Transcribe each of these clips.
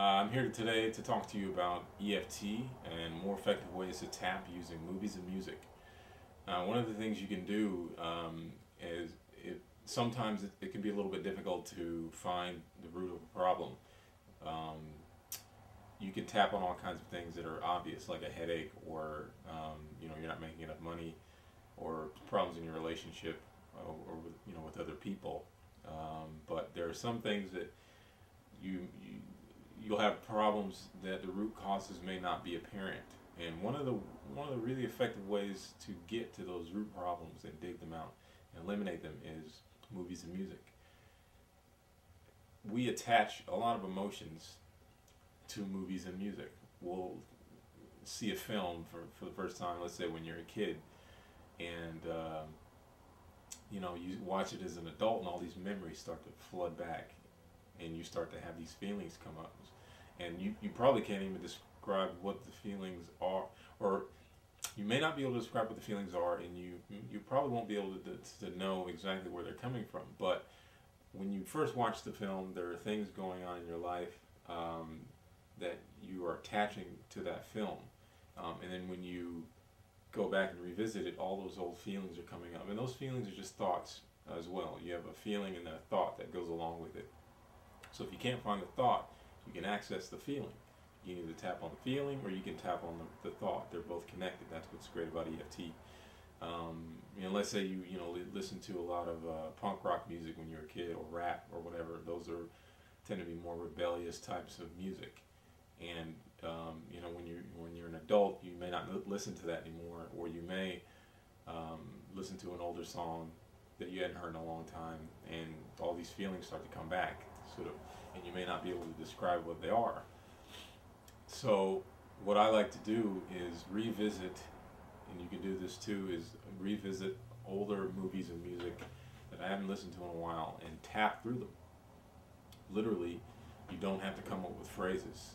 I'm here today to talk to you about EFT and more effective ways to tap using movies and music. One of the things you can do is sometimes it can be a little bit difficult to find the root of a problem. Um, you can tap on all kinds of things that are obvious, like a headache, or you're not making enough money, or problems in your relationship, or with, with other people. But there are some things that you you'll have problems that the root causes may not be apparent. And one of the really effective ways to get to those root problems and dig them out and eliminate them is movies and music. We attach a lot of emotions to movies and music. We'll see a film for the first time, let's say when you're a kid, and you watch it as an adult, and all these memories start to flood back, and you start to have these feelings come up, and you probably can't even describe what the feelings are, or you may not be able to describe what the feelings are, and you probably won't be able to know exactly where they're coming from. But when you first watch the film, there are things going on in your life that you are attaching to that film, and then when you go back and revisit it, all those old feelings are coming up, and those feelings are just thoughts as well. You have a feeling and a thought that goes along with it. So if you can't find the thought, you can access the feeling. You can either tap on the feeling or you can tap on the thought. They're both connected. That's what's great about EFT. Let's say you listen to a lot of punk rock music when you're a kid, or rap or whatever. Those tend to be more rebellious types of music. And when you're an adult, you may not listen to that anymore, or you may listen to an older song that you hadn't heard in a long time, and all these feelings start to come back, sort of, and you may not be able to describe what they are. So what I like to do is revisit, and you can do this too, is revisit older movies and music that I haven't listened to in a while and tap through them. Literally, you don't have to come up with phrases,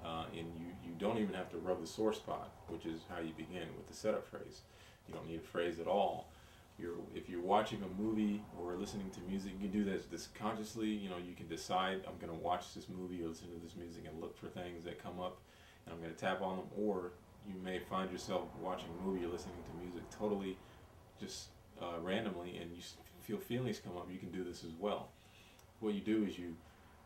and you don't even have to rub the sore spot, which is how you begin with the setup phrase. You don't need a phrase at all. If you're watching a movie or listening to music, you can do this consciously. You can decide, I'm going to watch this movie or listen to this music and look for things that come up, and I'm going to tap on them. Or you may find yourself watching a movie or listening to music totally just randomly, and you feel feelings come up. You can do this as well. What you do is you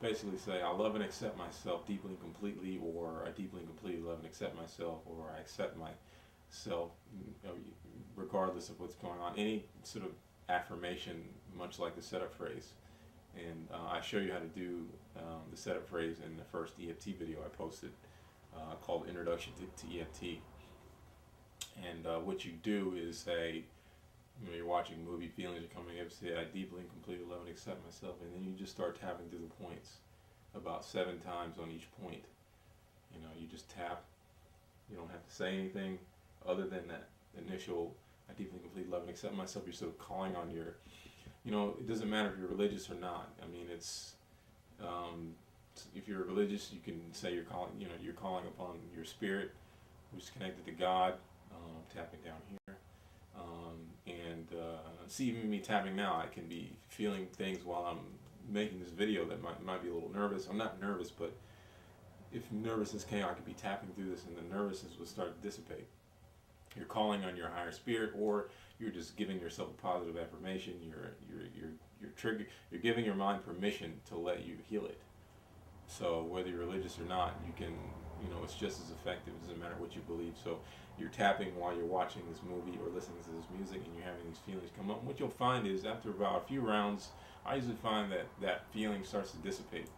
basically say, I love and accept myself deeply and completely, or I deeply and completely love and accept myself, or I accept myself regardless of what's going on. Any sort of affirmation, much like the setup phrase. And I show you how to do the setup phrase in the first EFT video I posted called Introduction to EFT. And what you do is say, you're watching a movie, feelings are coming up, say, I deeply and completely love and accept myself, and then you just start tapping through the points about 7 times on each point. You just tap. You don't have to say anything other than that initial, I deeply and completely love and accept myself. You're sort of calling on your, it doesn't matter if you're religious or not. I mean, it's, if you're religious, you can say you're calling upon your spirit, which is connected to God. Tapping down here. See, even me tapping now, I can be feeling things while I'm making this video that might be a little nervous. I'm not nervous, but if nervousness came, I could be tapping through this, and the nervousness would start to dissipate. You're calling on your higher spirit, or you're just giving yourself a positive affirmation. You're giving your mind permission to let you heal it. So whether you're religious or not, you can, it's just as effective. It doesn't matter what you believe. So you're tapping while you're watching this movie or listening to this music, and you're having these feelings come up. And what you'll find is, after about a few rounds, I usually find that feeling starts to dissipate.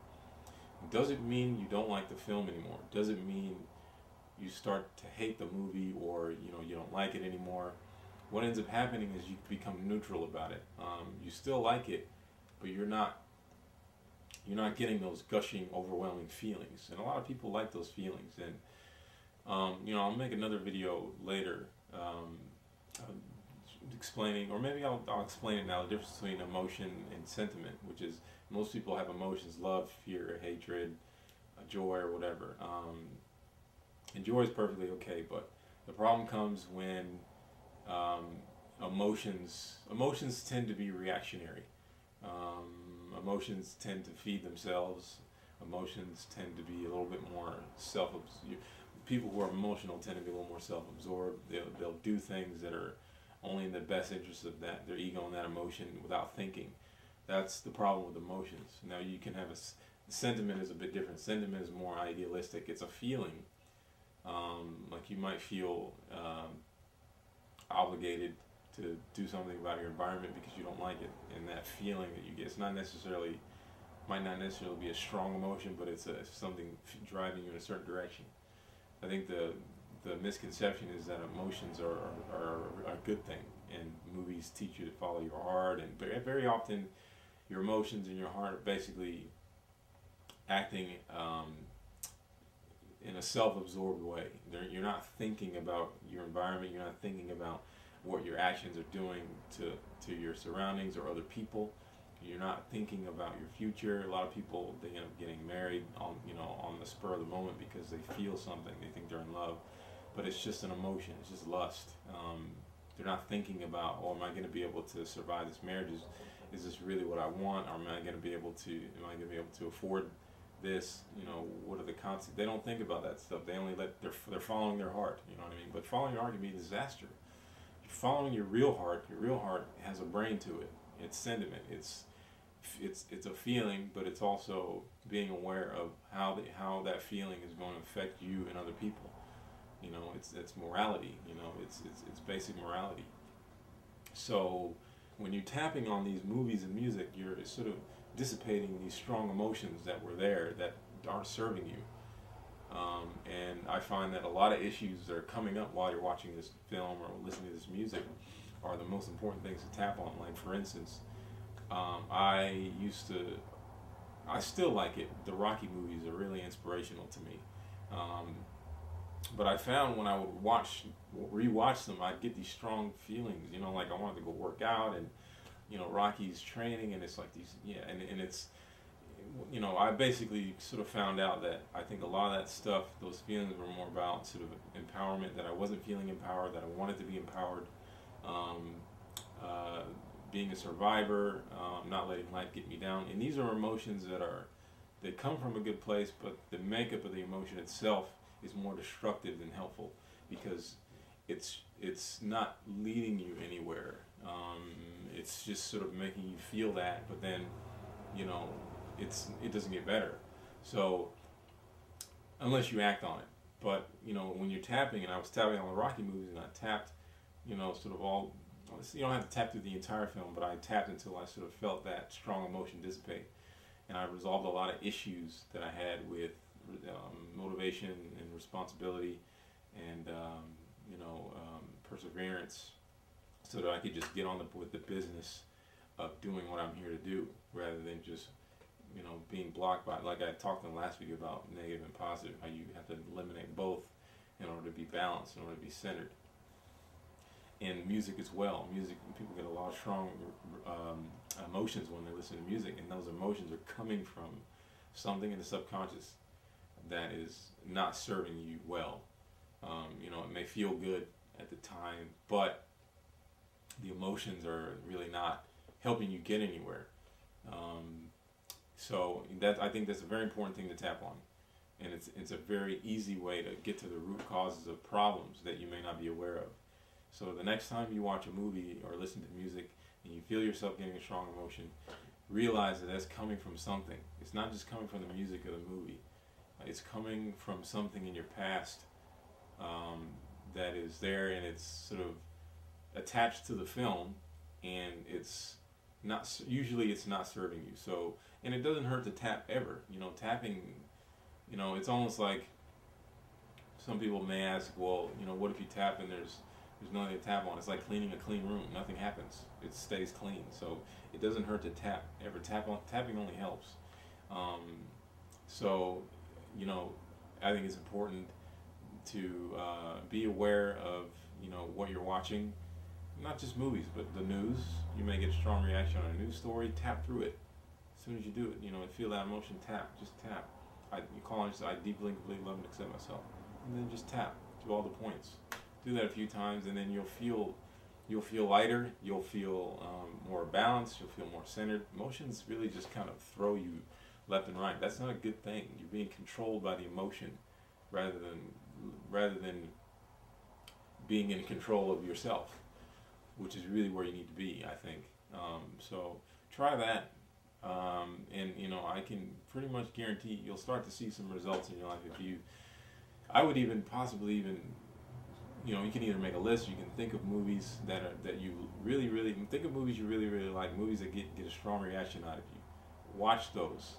It doesn't mean you don't like the film anymore. It doesn't mean you start to hate the movie, or you don't like it anymore. What ends up happening is you become neutral about it. You still like it, but you're not getting those gushing, overwhelming feelings. And a lot of people like those feelings. And I'll make another video later explaining, or maybe I'll explain it now, the difference between emotion and sentiment, which is, most people have emotions: love, fear, hatred, joy, or whatever. And joy is perfectly okay, but the problem comes when emotions tend to be reactionary. Emotions tend to feed themselves, Emotions tend to be a little bit more people who are emotional tend to be a little more self-absorbed. They'll do things that are only in the best interest of their ego and that emotion without thinking. That's the problem with emotions. Now you can have sentiment is a bit different. Sentiment is more idealistic. It's a feeling. Like you might feel obligated to do something about your environment because you don't like it, and that feeling that you get, might not necessarily be a strong emotion, but it's something driving you in a certain direction. I think the misconception is that emotions are a good thing, and movies teach you to follow your heart, and very often your emotions and your heart are basically acting in a self-absorbed way. You're not thinking about your environment, you're not thinking about what your actions are doing to your surroundings or other people. You're not thinking about your future. A lot of people, they end up getting married on the spur of the moment because they feel something. They think they're in love, but it's just an emotion. It's just lust. They're not thinking about, oh, am I going to be able to survive this marriage? Is this really what I want? Or am I going to be able to afford this? What are the consequences? They don't think about that stuff. They only they're following their heart. You know what I mean? But following your heart can be a disaster. Following your real heart has a brain to it. It's sentiment. It's a feeling, but it's also being aware of how that feeling is going to affect you and other people. It's morality. It's basic morality. So when you're tapping on these movies and music, you're sort of dissipating these strong emotions that were there that aren't serving you. And I find that a lot of issues that are coming up while you're watching this film or listening to this music are the most important things to tap on. Like, for instance, I still like it. The Rocky movies are really inspirational to me. But I found when I would rewatch them, I'd get these strong feelings, like I wanted to go work out, and, Rocky's training, and it's like these, and it's, I basically sort of found out that I think a lot of that stuff, those feelings were more about sort of empowerment, that I wasn't feeling empowered, that I wanted to be empowered, being a survivor, not letting life get me down. And these are emotions that come from a good place, but the makeup of the emotion itself is more destructive than helpful, because it's not leading you anywhere. It's just sort of making you feel that, but then, it doesn't get better. So unless you act on it. But when you're tapping, and I was tapping on the Rocky movies, and I tapped, sort of all. You don't have to tap through the entire film, but I tapped until I sort of felt that strong emotion dissipate, and I resolved a lot of issues that I had with motivation and responsibility, and perseverance, so that I could just get on with the business of doing what I'm here to do, rather than just being blocked by, like I talked in last week about negative and positive, how you have to eliminate both in order to be balanced, in order to be centered. And music as well. Music, people get a lot of strong emotions when they listen to music, and those emotions are coming from something in the subconscious that is not serving you well. It may feel good at the time, but the emotions are really not helping you get anywhere. So I think that's a very important thing to tap on, and it's a very easy way to get to the root causes of problems that you may not be aware of. So the next time you watch a movie or listen to music and you feel yourself getting a strong emotion, realize that that's coming from something. It's not just coming from the music of the movie. It's coming from something in your past that is there, and it's sort of attached to the film, and it's not serving you. So, and it doesn't hurt to tap ever. Tapping, it's almost like some people may ask, well, what if you tap and there's nothing to tap on? It's like cleaning a clean room. Nothing happens. It stays clean. So it doesn't hurt to tap ever. Tapping only helps. So, I think it's important to be aware of, what you're watching. Not just movies, but the news. You may get a strong reaction on a news story. Tap through it. As soon as you do it, feel that emotion, tap. Just tap. You call it, I deeply and completely love and accept myself. And then just tap to all the points. Do that a few times, and then you'll feel lighter. You'll feel more balanced. You'll feel more centered. Emotions really just kind of throw you left and right. That's not a good thing. You're being controlled by the emotion rather than being in control of yourself, which is really where you need to be, I think. So try that, and I can pretty much guarantee you'll start to see some results in your life if you. I would even possibly even, you can either make a list. You can think of movies that you really think of movies you really like, movies that get a strong reaction out of you. Watch those.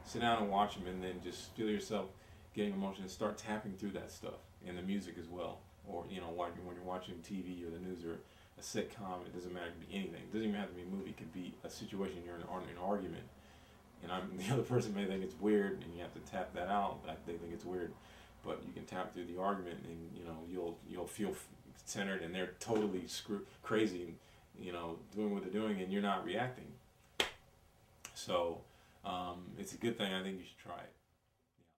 Sit down and watch them, and then just feel yourself getting emotion and start tapping through that stuff, and the music as well. Or when you're watching TV or the news or a sitcom, it doesn't matter. It could be anything. It doesn't even have to be a movie. It could be a situation you're in an argument, and the other person may think it's weird, and you have to tap that out. They think it's weird, but you can tap through the argument, and you'll feel centered, and they're totally crazy, doing what they're doing, and you're not reacting. So it's a good thing. I think you should try it.